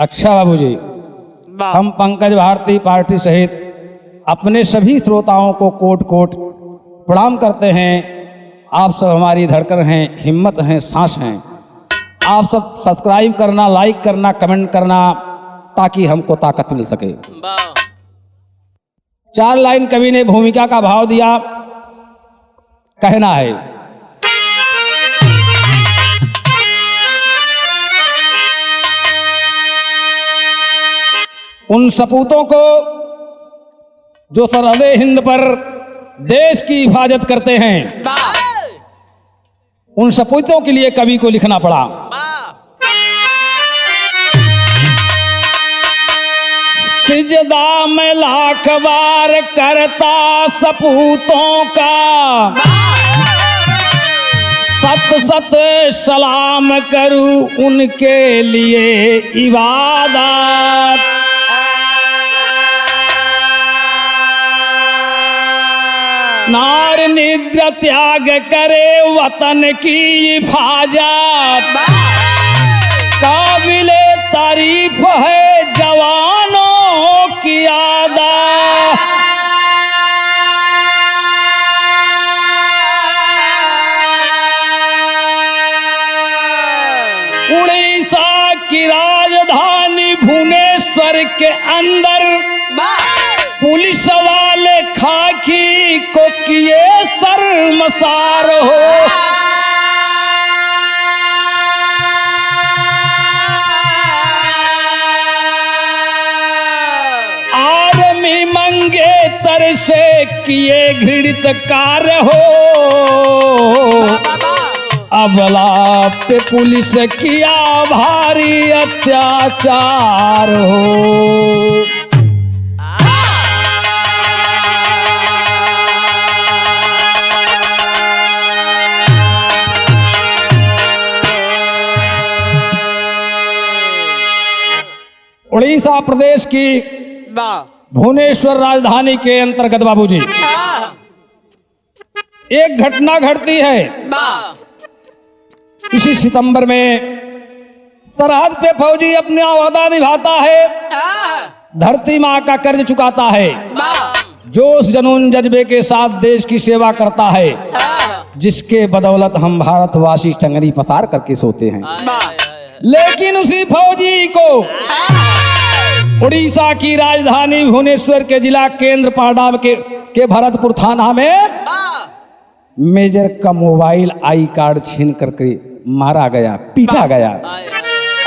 अच्छा बाबूजी, हम पंकज भारती पार्टी सहित अपने सभी श्रोताओं को कोट कोट प्रणाम करते हैं। आप सब हमारी धड़कन हैं, हिम्मत हैं, सांस हैं। आप सब सब्सक्राइब करना, लाइक करना, कमेंट करना ताकि हमको ताकत मिल सके। 4 लाइन कवि ने भूमिका का भाव दिया, कहना है। उन सपूतों को जो सरहदे हिंद पर देश की हिफाजत करते हैं, उन सपूतों के लिए कवि को लिखना पड़ा। सिजदा में लाख बार करता सपूतों का, सत सत सलाम करूं उनके लिए इबादत। नार निद्रा त्याग करे वतन की हिफाजत, काबिले तारीफ है जवानों की आदत। उड़ीसा की राजधानी भुवनेश्वर के अंदर पुलिस वाले खाकी को किए शर्मसार हो। आर्मी मंगेतर से किए घृणित कार्य हो। अबला पे पुलिस किया भारी अत्याचार हो। उड़ीसा प्रदेश की भुवनेश्वर राजधानी के अंतर्गत बाबूजी एक घटना घटती है। इसी सितंबर में सरहद पे फौजी अपना वादा निभाता है, धरती माँ का कर्ज चुकाता है, जोश जुनून जज्बे के साथ देश की सेवा करता है, जिसके बदौलत हम भारतवासी टंगरी पसार करके सोते हैं। लेकिन उसी फौजी को उड़ीसा की राजधानी भुवनेश्वर के जिला केंद्र पाडा के भरतपुर थाना में मेजर का मोबाइल आई कार्ड छीन करके मारा गया, पीटा गया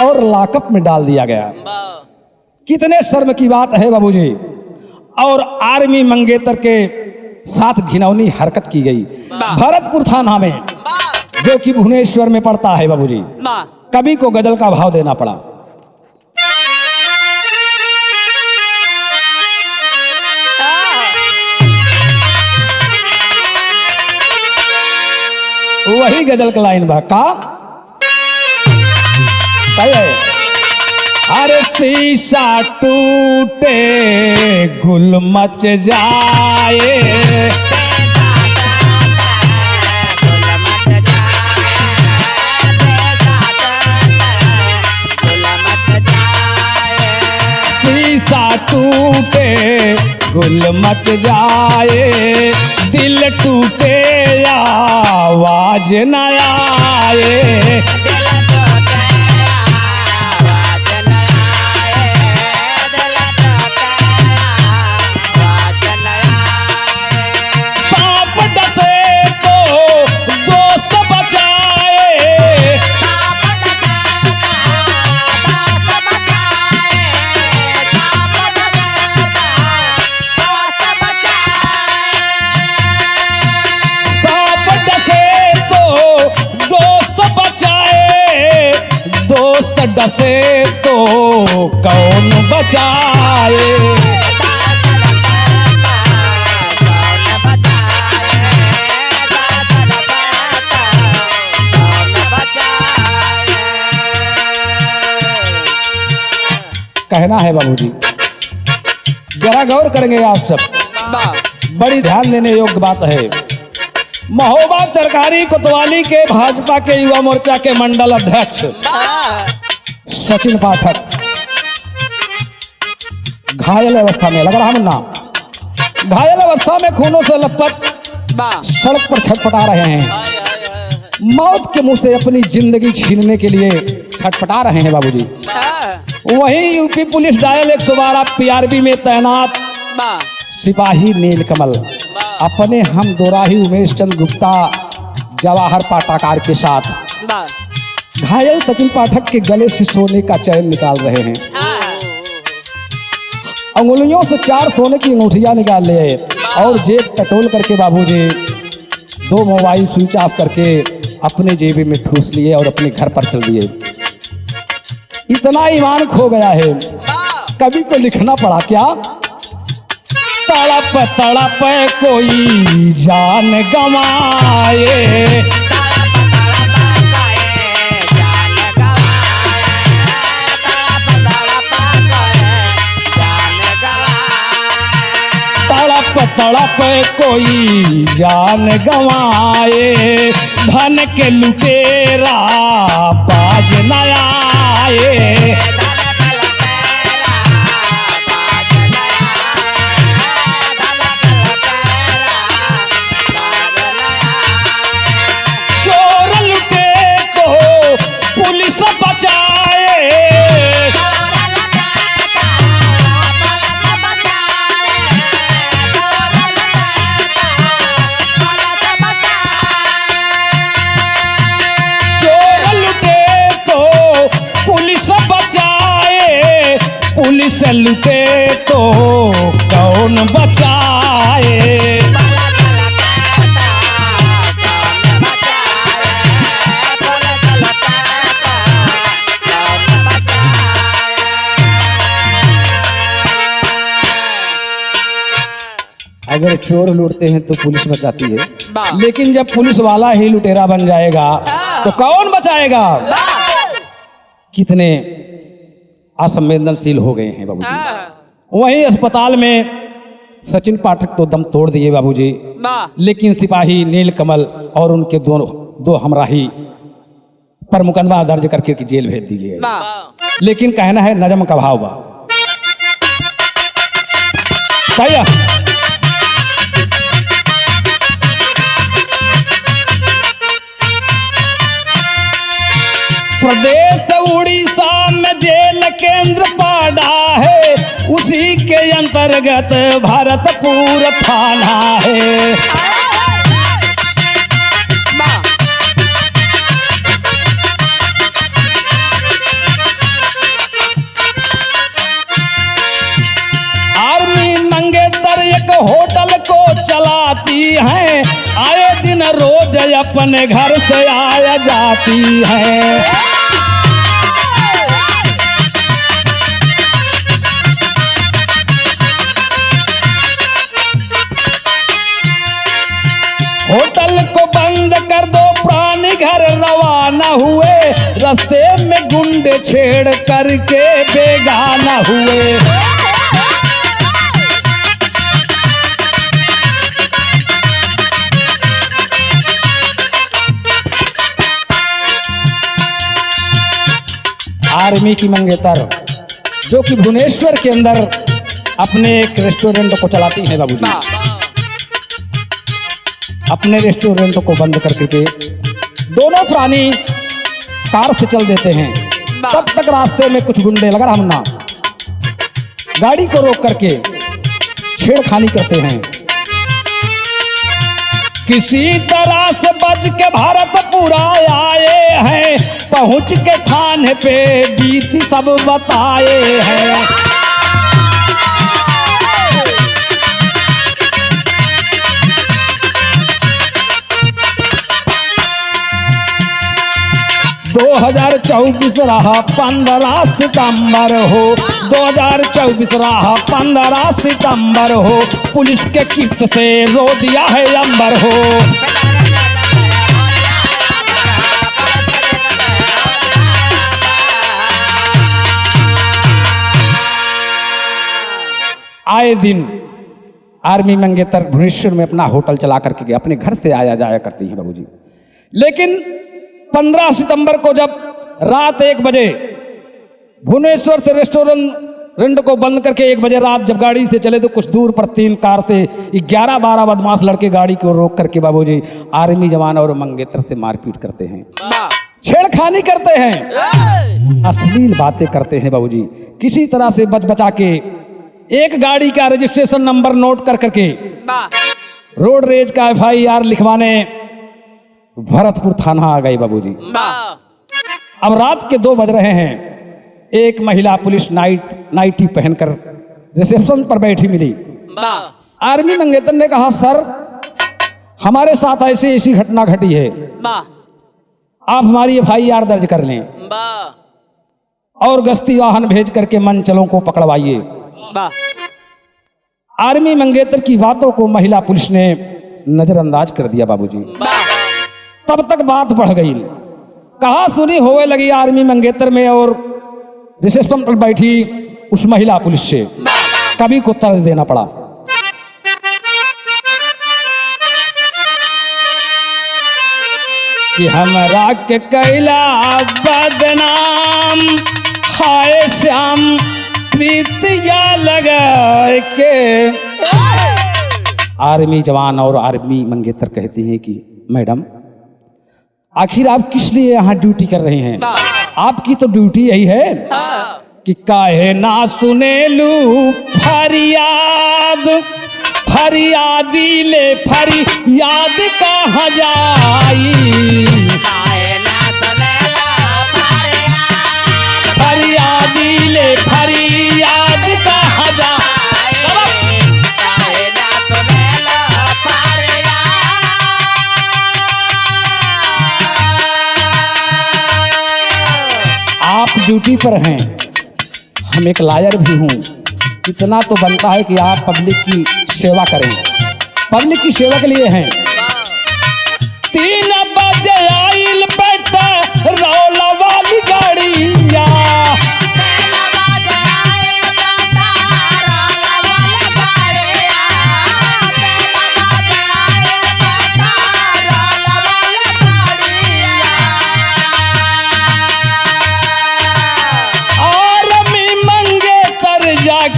और लॉकअप में डाल दिया गया। कितने शर्म की बात है बाबूजी। और आर्मी मंगेतर के साथ घिनौनी हरकत की गई भरतपुर थाना में, जो कि भुवनेश्वर में पड़ता है बाबूजी। कवि को गजल का भाव देना पड़ा। वही गजल का लाइन बा का सही है। अरे शीशा टूटे गुल मच जाए, शीशा टूटे गुल मच जाए, दिल टूटे आवाज न आए। सांप डसे तो दोस्त बचाए, सांप डसे तो दोस्त बचाए, दोस्त डसे तो कौन बचाए। कहना है बाबूजी, जरा गौर करेंगे आप सब, बड़ी ध्यान देने योग्य बात है। महोबा सरकारी कोतवाली के भाजपा के युवा मोर्चा के मंडल अध्यक्ष सचिन पाठक घायल अवस्था में, लगा रहा मुन्ना, घायल अवस्था में खूनों से लथपथ सड़क पर छटपटा रहे हैं, मौत के मुंह से अपनी जिंदगी छीनने के लिए छटपटा रहे हैं बाबूजी। वहीं यूपी पुलिस डायल 112 पीआरबी में तैनात सिपाही नीलकमल अपने हम दोराही उमेश चंद गुप्ता जवाहर पाटाकार के साथ घायल सचिन पाठक के गले से सोने का चैन निकाल रहे हैं। अंगुलियों से 4 सोने की अंगूठियां निकाल लिए और जेब टटोल करके बाबूजी 2 मोबाइल स्विच ऑफ करके अपने जेब में ठूस लिए और अपने घर पर चल दिए। इतना ईमान खो गया है, कवि को लिखना पड़ा क्या, तड़प तड़प कोई जान गंवाए, तड़प तड़प कोई जान गंवाए, धन के लुटेरा बाज न आए, चोर लुटे को पुलिस बचाए, पुलिस लुटे तो कौन बचाए, अगर चोर लूटते हैं तो पुलिस बचाती है, लेकिन जब पुलिस वाला ही लुटेरा बन जाएगा तो कौन बचाएगा। कितने असंवेदनशील हो गए हैं बाबूजी। वहीं अस्पताल में सचिन पाठक तो दम तोड़ दिए बाबूजी, लेकिन सिपाही नीलकमल और उनके दो हमराही पर मुकदमा दर्ज करके जेल भेज दिए। लेकिन कहना है नजम का भाव बा, सही है? प्रदेश उड़ीसा में जेल केंद्र पाड़ा है, उसी के अंतर्गत भरतपुर थाना है। आर्मी मंगेतर एक होटल को चलाती है, आए दिन रोज अपने घर से आया जाती है। होटल को बंद कर दो, प्राणी घर रवाना हुए, रास्ते में गुंडे छेड़ करके बेगाना हुए। आर्मी की मंगेतर जो कि भुवनेश्वर के अंदर अपने एक रेस्टोरेंट को चलाती है बाबूजी, अपने रेस्टोरेंट को बंद करके दोनों प्राणी कार से चल देते हैं। तब तक रास्ते में कुछ गुंडे, लगा रहा ना, गाड़ी को रोक करके छेड़खानी करते हैं। किसी तरह से बच के भारतपुर आए हैं, पहुंच के थाने पे बीती सब बताए हैं। दो 2024 रहा 15 सितंबर हो, 2024 रहा 15 सितंबर हो, पुलिस के किस्त से रो दिया है अंबर हो। आए दिन आर्मी मंगेतर भुवनेश्वर में अपना होटल चला करके अपने घर से आया जाया करती हैं बाबूजी। लेकिन 15 सितंबर को जब रात 1 बजे भुवनेश्वर से रेस्टोरेंट रेंट को बंद करके 1 बजे रात जब गाड़ी से चले तो कुछ दूर पर 3 कार से 11-12 बदमाश लड़के गाड़ी को रोक करके बाबूजी आर्मी जवान और मंगेतर से मारपीट करते हैं, छेड़खानी करते हैं, अश्लील बातें करते हैं बाबूजी। किसी तरह से बच बचा के एक गाड़ी का रजिस्ट्रेशन नंबर नोट कर करके रोड रेज का FIR लिखवाने भरतपुर थाना आ गए बाबूजी। अब रात के 2 बज रहे हैं। एक महिला पुलिस नाइटी पहनकर रिसेप्शन पर बैठी मिली। आर्मी मंगेतर ने कहा, सर हमारे साथ ऐसी ऐसी घटना घटी है, आप हमारी FIR दर्ज कर लें और गश्ती वाहन भेज करके मंचलों को पकड़वाइए। आर्मी मंगेतर की बातों को महिला पुलिस ने नजरअंदाज कर दिया बाबूजी। तब तक बात बढ़ गई, कहा सुनी होवे लगी आर्मी मंगेतर में और रिसेप्शन पर बैठी उस महिला पुलिस से। कवि को तर्ज देना पड़ा। कि हमरा के कैला बदनाम, हाय श्याम प्रीतिया लगा के। आर्मी जवान और आर्मी मंगेतर कहते हैं कि मैडम आखिर आप किस लिए यहाँ ड्यूटी कर रहे हैं? आपकी तो ड्यूटी यही है कि काहे ना सुनेलू फरियाद, फरियादी ले फरियाद कहाँ जाई, फरियादी ले फरियाद कहाँ जाई। आप ड्यूटी पर हैं, हम एक लॉयर भी हूँ, इतना तो बनता है कि आप पब्लिक की सेवा करें, पब्लिक की सेवा के लिए हैं। 3 बजे आइल बेटा रौला वाली गाड़िया,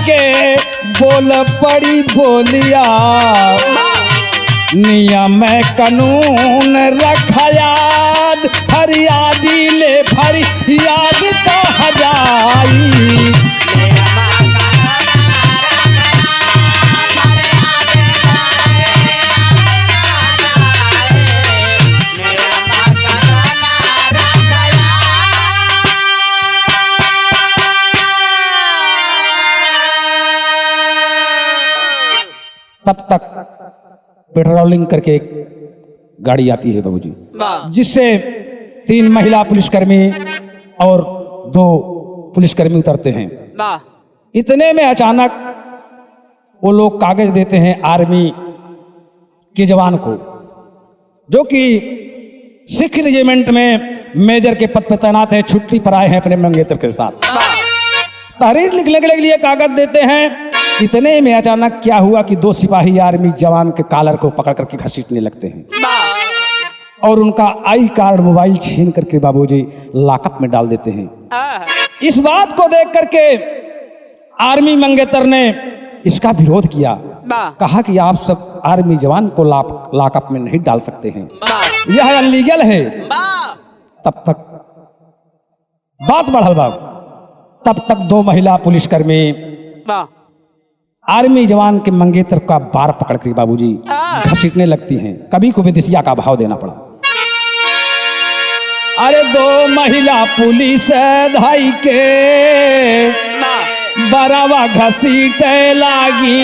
के बोल पड़ी बोलिया, नियम कानून रखा याद, फरियादी ले फरियाद कहाँ जाई। तब तक पेट्रोलिंग करके एक गाड़ी आती है बाबूजी, जिससे 3 महिला पुलिसकर्मी और 2 पुलिसकर्मी उतरते हैं। इतने में अचानक वो लोग कागज देते हैं आर्मी के जवान को, जो कि सिख रेजिमेंट में मेजर के पद पर तैनात है, छुट्टी पर आए हैं अपने मंगेतर के साथ। तहरीर लिखने के लिए कागज देते हैं। इतने में अचानक क्या हुआ कि 2 सिपाही आर्मी जवान के कॉलर को पकड़ करके घसीटने लगते हैं और उनका आई कार्ड मोबाइल छीन करके बाबूजी लॉकअप में डाल देते हैं। इस बात को देख करके आर्मी मंगेतर ने इसका विरोध किया, कहा कि आप सब आर्मी जवान को लॉकअप में नहीं डाल सकते हैं, यह अनलीगल है। तब तक बात बढ़ल बाबू। तब तक 2 महिला पुलिसकर्मी आर्मी जवान के मंगेतर का बार पकड़ कर बाबूजी घसीटने लगती हैं। कभी को विदेशिया का भाव देना पड़ा। अरे 2 महिला पुलिस धाई के बरावा घसीटे लागी,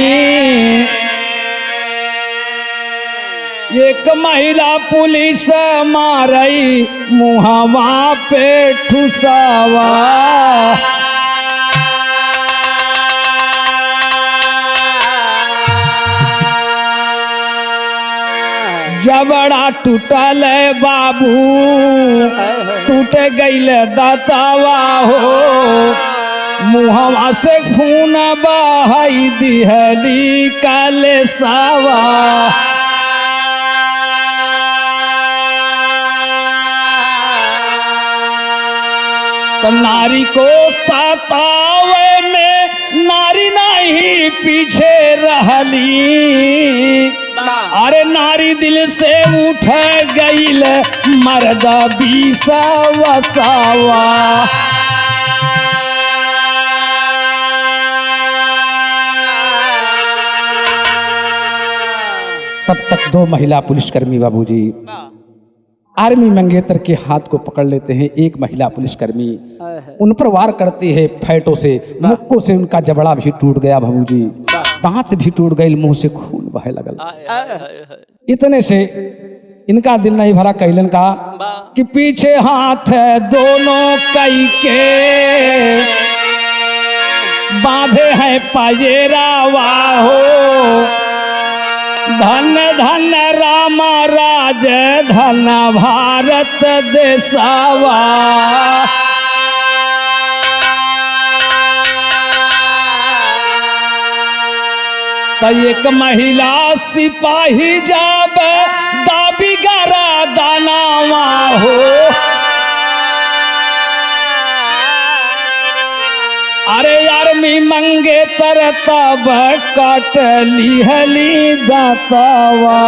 एक महिला पुलिस मारई मुहावा पे ठुसावा, जबड़ा टूटल बाबू टूट गईल दातावा हो, मुहवा से खून बहाई दिहली काले सावा। तो नारी को सतावे में पीछे रहली, अरे नारी दिल से उठ गईल मर्द बीसवसावा। तब तक दो महिला पुलिसकर्मी बाबूजी आर्मी मंगेतर के हाथ को पकड़ लेते हैं। एक महिला पुलिसकर्मी उन पर वार करती है फैटों से, मुक्कों से उनका जबड़ा भी टूट गया बाबूजी, दांत भी टूट गए, मुंह से खून बहे लगल। इतने से इनका दिल नहीं भरा, कैलन का कि पीछे हाथ है दोनों कई के, बांधे हैं पायेरावा हो। धन धन राम राज धन भारत देशवा। तो एक महिला सिपाही जब दाबी गरा दानावा हो, अरे आर्मी मंगेतर तब काट लिहली दातावा।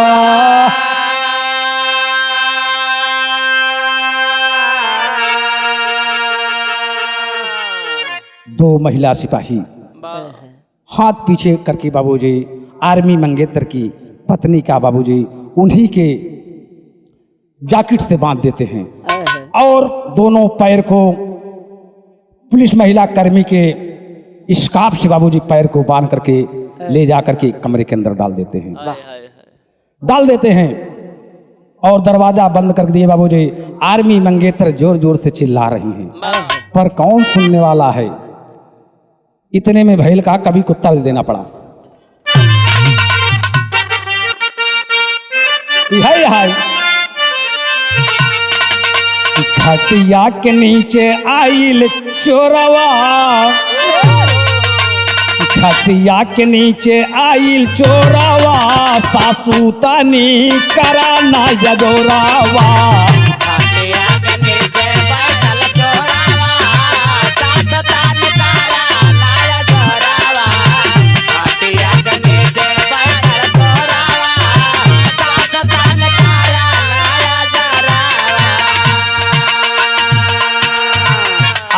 दो महिला सिपाही हाथ पीछे करके बाबूजी आर्मी मंगेतर की पत्नी का बाबूजी उन्हीं के जैकेट से बांध देते हैं और दोनों पैर को पुलिस महिला कर्मी के स्कार्फ से बाबूजी पैर को बांध करके ले जा करके कमरे के अंदर डाल देते हैं और दरवाजा बंद कर दिए बाबूजी। आर्मी मंगेतर जोर जोर से चिल्ला रही हैं, पर कौन सुनने वाला है। इतने में भैल का कभी कुत्ता दे देना पड़ा। हाय खटिया के नीचे आइल चोरवा, खटिया के नीचे आइल चोरवा, सासू तानी कराना यदोरावा।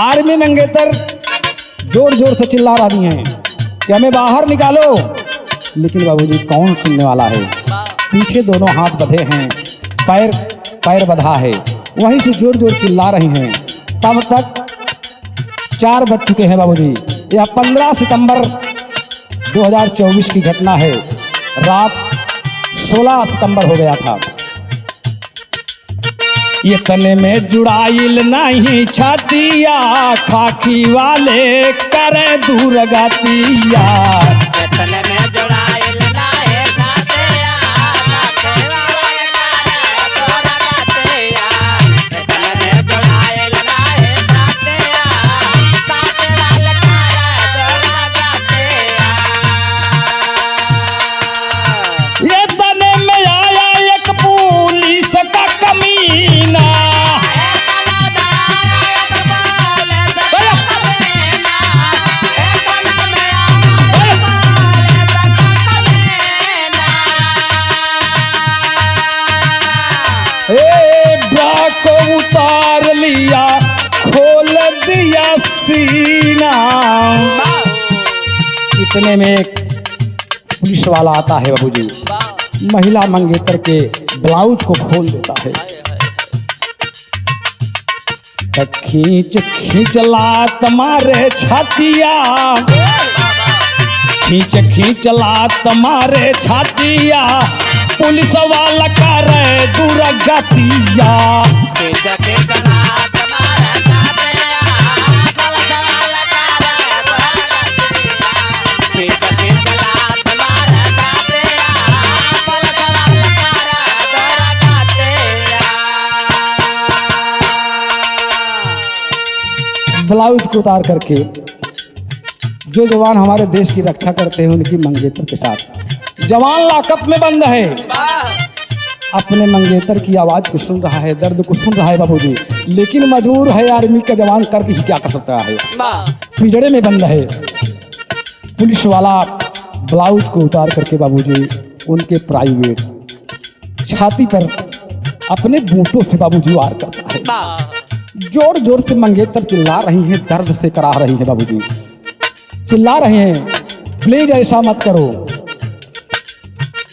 आर्मी मंगेतर जोर जोर से चिल्ला रही हैं कि हमें बाहर निकालो, लेकिन बाबूजी कौन सुनने वाला है। पीछे दोनों हाथ बंधे हैं, पैर बंधा है, वहीं से जोर जोर चिल्ला रही हैं। तब तक 4 बज चुके हैं बाबूजी। यह 15 सितंबर 2024 की घटना है। रात 16 सितंबर हो गया था। ये तने में जुड़ाइल नहीं छतिया, खाकी वाले करे दूर गतिया। तने में जुड़ाइल नहीं छतिया, खाकी वाले करे दूर गतिया। तने में जुड़ाइल नहीं छतिया, खाकी वाले करे दूर गतिया। ये तने में आया एक पुलिस का कमीना, को उतार लिया, खोल दिया सीना। इतने में एक पुलिस वाला आता है बाबूजी, महिला मंगेतर के ब्लाउज को खोल देता है। खींच खींच लात मारे छातिया, खींच खींच लात मारे छातिया, पुलिस वाला करे दूर गतिया। ब्लाउज को उतार करके जो जवान हमारे देश की रक्षा करते हैं उनकी मंगेतर के साथ जवान लॉकअप में बंद है, अपने मंगेतर की आवाज को सुन रहा है, दर्द को सुन रहा है बाबूजी, लेकिन मजबूर है आर्मी का जवान करके ही क्या कर सकता है। पिंजड़े में बंद है। पुलिस वाला ब्लाउज को उतार करके बाबूजी उनके प्राइवेट छाती पर अपने बूटों से बाबूजी वार करता है। जोर जोर से मंगेतर चिल्ला रही हैं, दर्द से करा रही हैं बाबूजी, चिल्ला रहे हैं प्लीज ऐसा मत करो।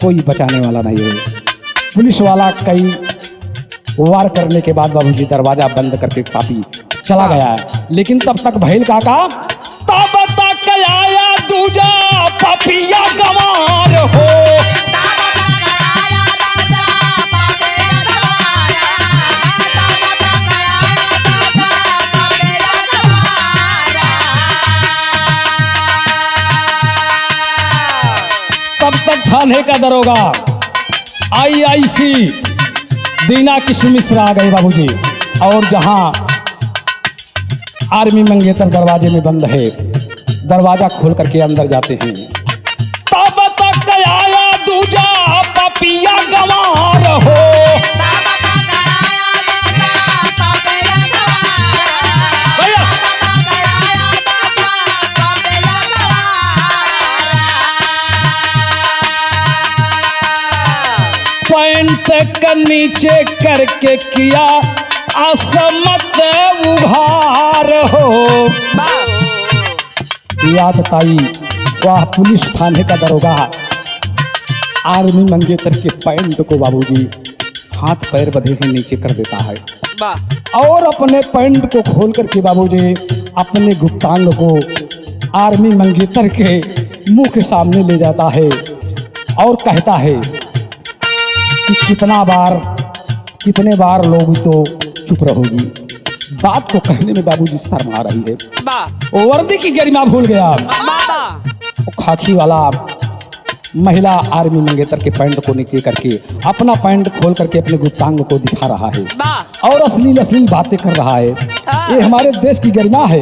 कोई बचाने वाला नहीं है। पुलिस वाला कई वार करने के बाद बाबूजी दरवाजा बंद करके पापी चला गया है। लेकिन तब तक भैल काका तब तक आया दूजा पापिया गंवार हो। तब तक थाने का दरोगा IIC दीना किशोर मिश्रा आ गए बाबूजी, और जहां आर्मी मंगेतर दरवाजे में बंद है, दरवाजा खोल करके अंदर जाते हैं। तब तक आया दूजा पापिया गंवार हो। पैंट का नीचे करके किया असमत उघार हो। याद ताई वह पुलिस थाने का दरोगा आर्मी मंगेतर के पैंट को बाबूजी हाथ पैर बंधे हैं नीचे कर देता है, और अपने पैंट को खोल करके बाबूजी अपने गुप्तांग को आर्मी मंगेतर के मुंह के सामने ले जाता है और कहता है कि कितने बार लोग तो चुप रहोगी। बात को कहने में बाबूजी शर्म आ रही है। वर्दी की गरिमा भूल गया। खाकी वाला महिला आर्मी मंगेतर के पैंट को नीचे करके अपना पैंट खोल करके अपने गुप्तांग को दिखा रहा है और अश्लील बातें कर रहा है। ये हमारे देश की गरिमा है।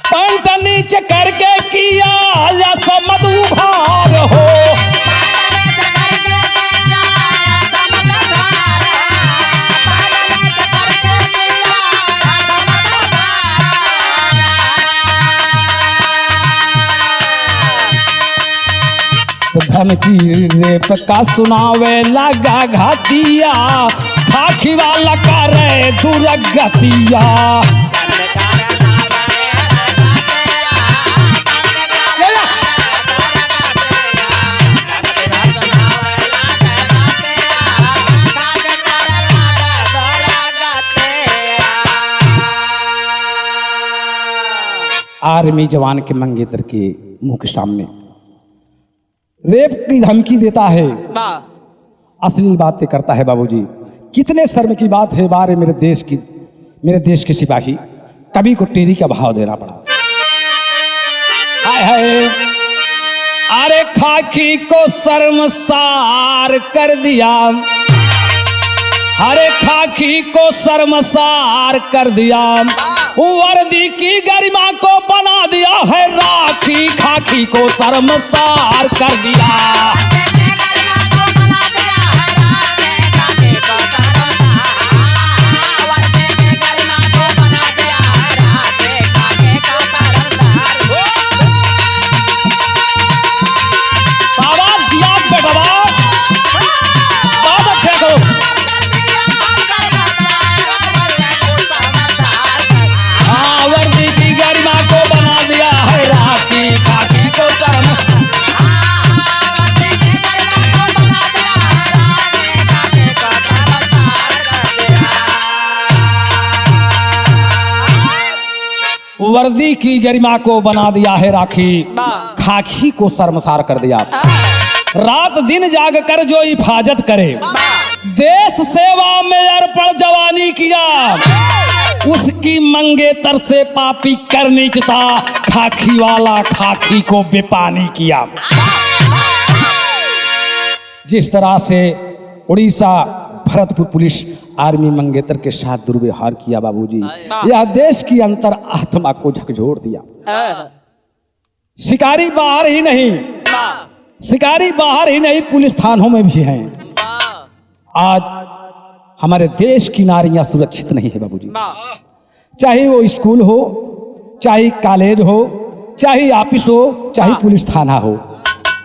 पैंट नीचे करके किया या समत उघार हो। धमकी रेप का सुनावे लगा घातिया, खाकी वाला करे दुर्गतिया। आर्मी जवान के मंगेतर के मुंह के सामने रेप की धमकी देता है, अश्लील बातें करता है बाबूजी। कितने शर्म की बात है। बारे मेरे देश के सिपाही कभी को टेरी का भाव देना पड़ा। हाय हाय, अरे खाकी को शर्मसार कर दिया, अरे खाकी को शर्मसार कर दिया, वर्दी की गरिमा को बना दिया है राखी, खाकी को शर्मसार कर दिया। शाबाश दिया बेटा, बहुत अच्छे को। वर्दी की गरिमा को बना दिया है राखी, खाकी को वर्दी की गरिमा को बना दिया है राखी, खाकी को शर्मसार कर दिया। रात दिन जाग कर जो हिफाजत करे, देश सेवा में अर्पण जवानी किया, उसकी मंगेतर से पापी कर नीचता, खाकी वाला खाकी को बेपानी किया। जिस तरह से उड़ीसा भरतपुर पुलिस आर्मी मंगेतर के साथ दुर्व्यवहार किया बाबूजी, यह देश की अंतर आत्मा को झकझोर दिया। शिकारी बाहर ही नहीं, शिकारी बाहर ही नहीं, पुलिस थानों में भी हैं। आज हमारे देश की नारियां सुरक्षित नहीं है बाबूजी। चाहे वो स्कूल हो, चाहे कॉलेज हो, चाहे ऑफिस हो चाहे पुलिस थाना हो।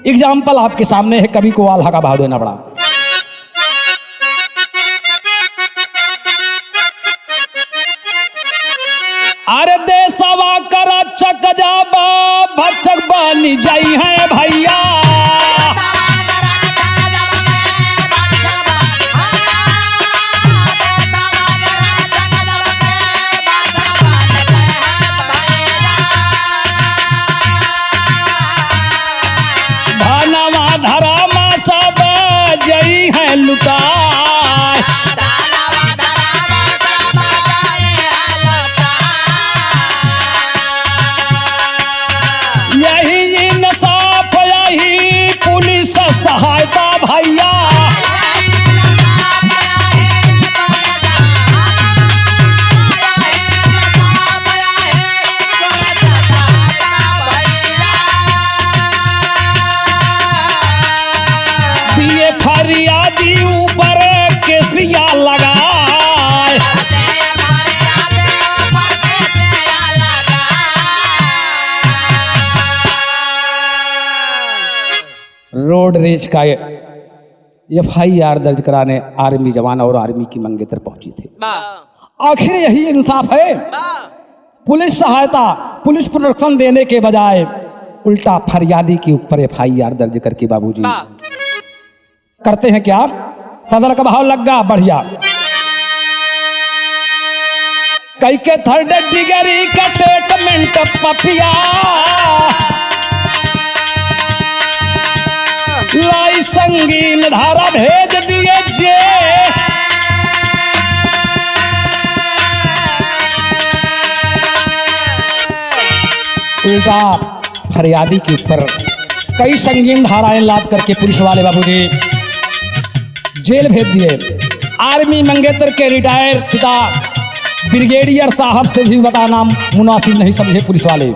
एग्जाम्पल आपके सामने है, कभी को आल्हा का भाव देना पड़ा। अरे देशवा कर चक जाबा भचक बनी जाई है भैया, धनवा धरामा सब जई है लुटाए, यही इंसाफ यही पुलिस सहायता भैया, दिए फरियादी ऊपर केसिया लगाए, रोड रेज का FIR दर्ज कराने आर्मी जवान और आर्मी की मंगेतर पहुंची थे। आखिर यही इंसाफ है। पुलिस सहायता, पुलिस प्रोटेक्शन देने के बजाय उल्टा फरियादी के ऊपर FIR दर्ज करके बाबूजी करते हैं क्या? सदर का भाव लगा बढ़िया, कई के 3rd डिग्री का ट्रीटमेंट पपिया, लाई संगीन धारा भेज दिए जे, उल्टा फरियादी के ऊपर कई संगीन धाराएं लाद करके पुलिस वाले बाबूजी जेल भेज दिए। आर्मी मंगेतर के रिटायर पिता ब्रिगेडियर साहब से भी बताना मुनासिब नहीं समझे पुलिस वाले।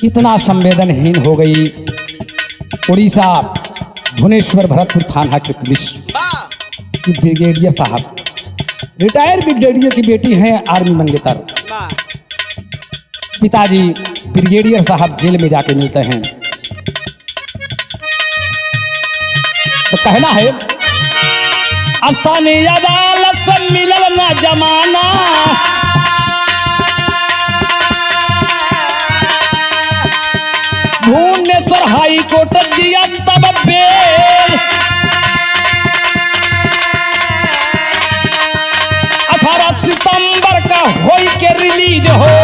इतना संवेदनहीन हो गई उड़ीसा भुवनेश्वर भरतपुर थाना के पुलिस की ब्रिगेडियर साहब, रिटायर ब्रिगेडियर की बेटी हैं आर्मी मंगेतर। पिताजी ब्रिगेडियर साहब जेल में जाके मिलते हैं तो कहना है, स्थानीय अदालत से मिलल ना जमाना, भुवनेश्वर हाई कोर्ट दिया तब बेल, 18 सितंबर का होई के रिलीज हो,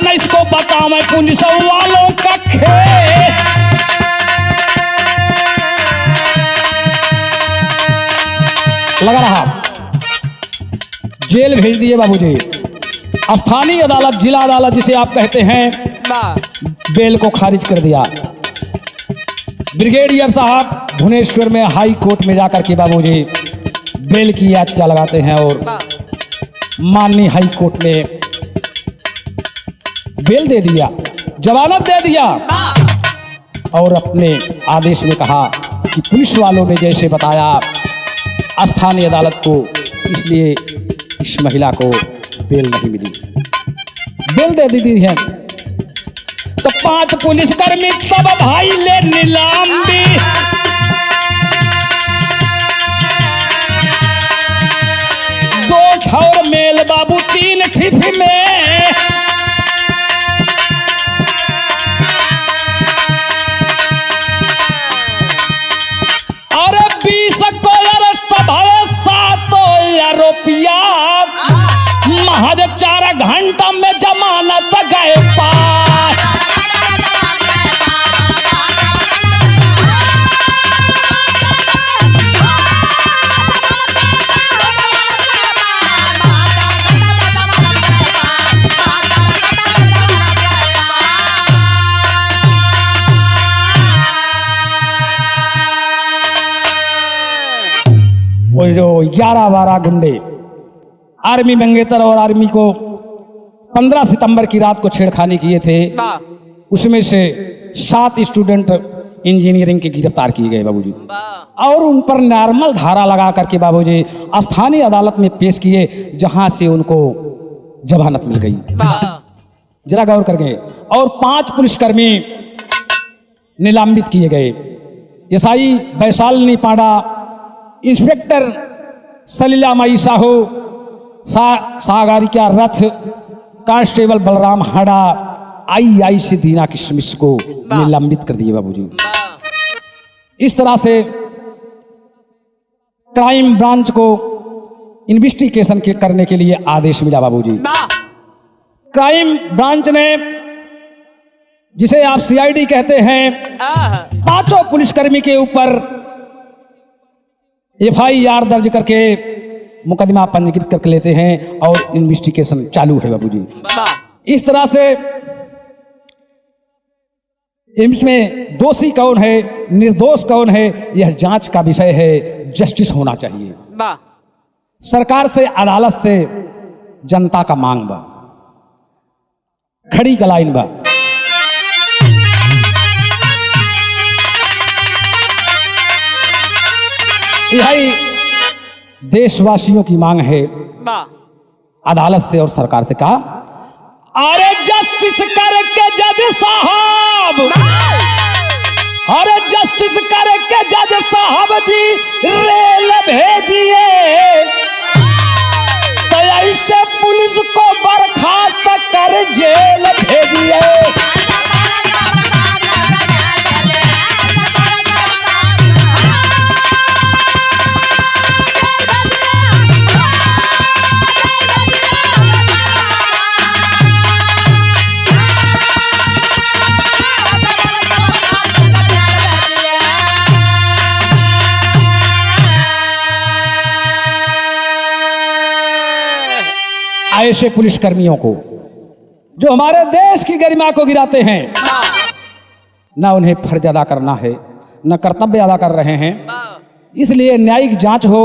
इसको बताओ मैं पुलिस वालों का खेल, लगा रहा जेल भेज दिए बाबूजी। स्थानीय अदालत, जिला अदालत जिसे आप कहते हैं, बेल को खारिज कर दिया। ब्रिगेडियर साहब भुवनेश्वर में हाई कोर्ट में जाकर के बाबूजी बेल की याचिका लगाते हैं और माननीय हाई कोर्ट में बेल दे दिया, जमानत दे दिया और अपने आदेश में कहा कि पुलिस वालों ने जैसे बताया स्थानीय अदालत को, इसलिए इस महिला को बेल नहीं मिली, बेल दे दी है। तो 5 पुलिसकर्मी सब भाई ले नीलामी, दो ठौर मेल बाबू 3 ठिप में, आरोपिया महज 4 घंटा में जमानत गए पार। वो जो 11-12 गुंडे आर्मी मंगेतर और आर्मी को 15 सितंबर की रात को छेड़खानी किए थे, उसमें से 7 स्टूडेंट इंजीनियरिंग के गिरफ्तार किए गए बाबूजी, और उन पर नॉर्मल धारा लगा करके बाबूजी स्थानीय अदालत में पेश किए, जहां से उनको जमानत मिल गई। जरा गौर करके। और 5 पुलिसकर्मी निलंबित किए गए। एसआई वैशालिनी पांडा, इंस्पेक्टर सलीला माई साहू, सागारिका रथ, कांस्टेबल बलराम हाड़ा, आईआईसी दीना किशमिश को निलंबित कर दिए बाबूजी। इस तरह से क्राइम ब्रांच को इन्वेस्टिगेशन करने के लिए आदेश मिला बाबूजी। क्राइम ब्रांच ने, जिसे आप सीआईडी कहते हैं, 5 पुलिसकर्मी के ऊपर एफआईआर दर्ज करके मुकदमा पंजीकृत करके लेते हैं और इन्वेस्टिगेशन चालू है बाबूजी। इस तरह से इसमें दोषी कौन है, निर्दोष कौन है, यह जांच का विषय है। जस्टिस होना चाहिए। सरकार से, अदालत से जनता का मांग बा, खड़ी का लाइन बा। यही देशवासियों की मांग है अदालत से और सरकार से। कहा, अरे जस्टिस करके जज साहब, अरे जस्टिस करके जज साहब जी रेल भेजिए, तो ऐसे पुलिस को बर्खास्त कर जेल भेजिए। ऐसे पुलिसकर्मियों को जो हमारे देश की गरिमा को गिराते हैं, ना उन्हें फर्ज अदा करना है, न कर्तव्य अदा कर रहे हैं। इसलिए न्यायिक जांच हो,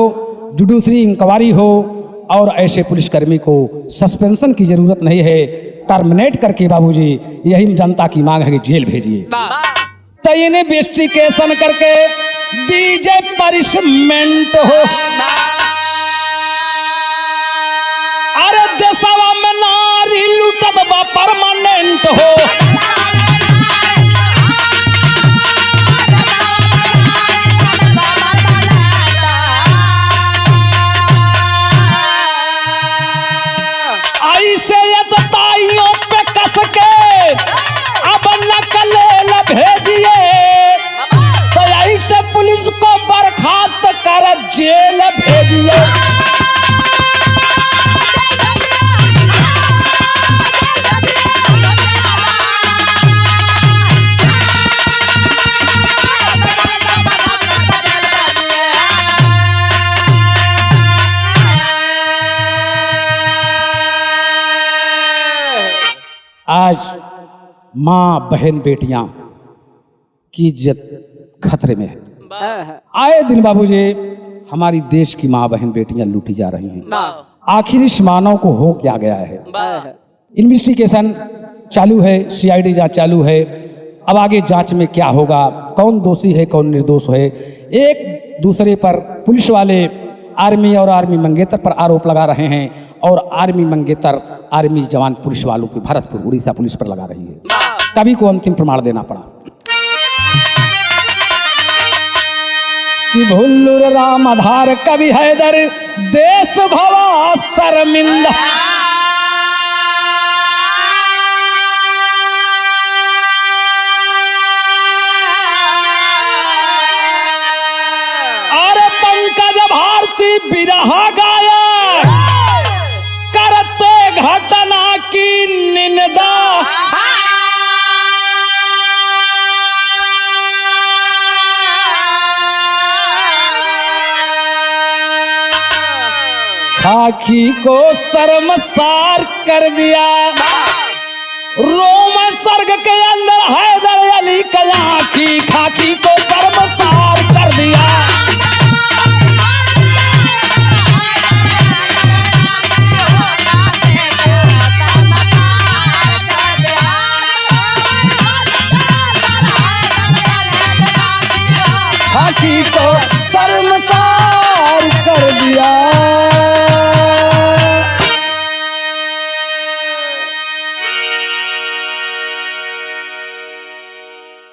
जुडिशरी इंक्वायरी हो, और ऐसे पुलिसकर्मी को सस्पेंशन की जरूरत नहीं है, टर्मिनेट करके बाबूजी, यही जनता की मांग है कि जेल भेजिए। तो इन्वेस्टिगेशन करके दीजिए पनिशमेंट हो। अरे देशवा में नारी लूटत बा परमानेंट हो। ऐसे यताइयों पे कस के अब नकलेल भेजिए, तो ऐसे पुलिस को बर्खास्त कर जेल भेजिए। आज माँ बहन बेटियां की इज्जत खतरे में है। आए दिन बाबूजी हमारी देश की माँ बहन बेटियां लूटी जा रही हैं। आखिर इस मानव को हो क्या गया है? इन्वेस्टिगेशन चालू है, सीआईडी जांच चालू है। अब आगे जांच में क्या होगा, कौन दोषी है कौन निर्दोष है, एक दूसरे पर पुलिस वाले आर्मी और आर्मी मंगेतर पर आरोप लगा रहे हैं, और आर्मी मंगेतर आर्मी जवान पुलिस वालों पे, भरतपुर उड़ीसा पुलिस पर लगा रही है। कभी को अंतिम प्रमाण देना पड़ा कि भुल्लुर राम आधार कवि हैदर देश भवा शर्मिंदा। अरे पंकज भारती बिरहा गाया करते घटना की निंदा। खाकी को शर्मसार कर दिया, रोम स्वर्ग के अंदर हैदर अली का आँखी खाकी को शर्मसार कर दिया। की को शर्मसार कर दिया।